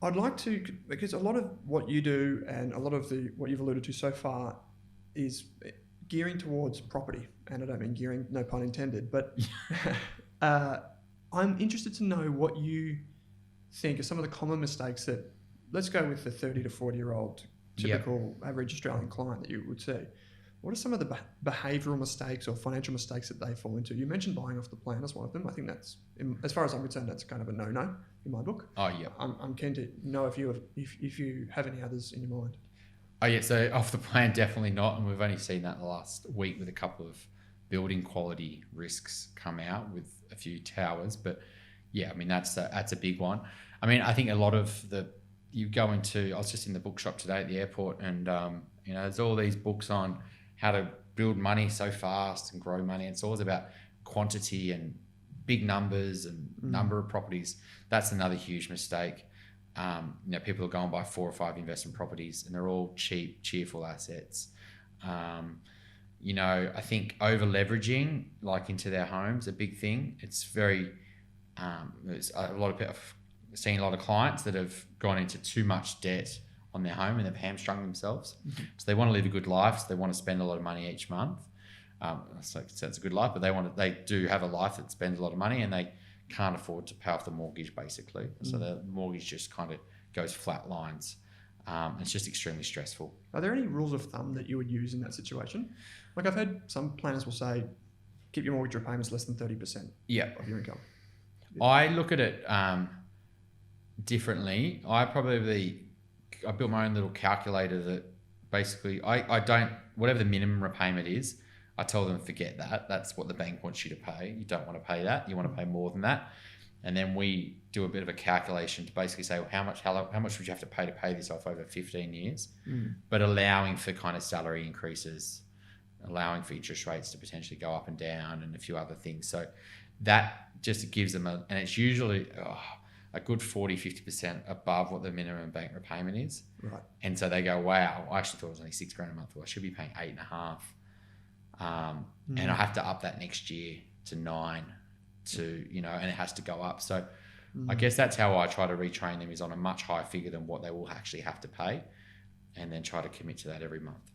I'd like to, because a lot of what you do and a lot of what you've alluded to so far is gearing towards property. And I don't mean gearing, no pun intended, but uh, I'm interested to know what you think are some of the common mistakes that, let's go with the 30 to 40-year-old typical average Australian client that you would see. What are some of the behavioural mistakes or financial mistakes that they fall into? You mentioned buying off the plan as one of them. I think that's, as far as I'm concerned, that's kind of a no-no in my book. Oh, yeah. I'm keen to know if you have any others in your mind. Oh, yeah. So off the plan, definitely not. And we've only seen that the last week with a couple of building quality risks come out with a few towers. But yeah, I mean, that's a big one. I mean, I think a lot of you go into, I was just in the bookshop today at the airport, and there's all these books on how to build money so fast and grow money. It's always about quantity and big numbers and number of properties. That's another huge mistake. People are going by 4 or 5 investment properties, and they're all cheap, cheerful assets. I think over leveraging like into their homes, a big thing. It's very, there's a lot of people, I've seen a lot of clients that have gone into too much debt on their home and they've hamstrung themselves. So they want to live a good life. So they want to spend a lot of money each month. So it's a good life, but they do have a life that spends a lot of money, and they can't afford to pay off the mortgage basically. So the mortgage just kind of goes flat lines. It's just extremely stressful. Are there any rules of thumb that you would use in that situation? Like I've heard some planners will say, keep your mortgage repayments less than 30% of your income. I look at it differently. I built my own little calculator that basically I don't, whatever the minimum repayment is, I tell them forget that. That's what the bank wants you to pay. You don't want to pay that. You want to pay more than that. And then we do a bit of a calculation to basically say, well, how much would you have to pay this off over 15 years, but allowing for kind of salary increases, allowing for interest rates to potentially go up and down, and a few other things. So that just gives them and it's usually a good 40-50% above what the minimum bank repayment is. Right. And so they go, wow, I actually thought it was only $6,000 a month. Well, I should be paying 8.5. And I have to up that next year to 9 and it has to go up. So I guess that's how I try to retrain them, is on a much higher figure than what they will actually have to pay, and then try to commit to that every month.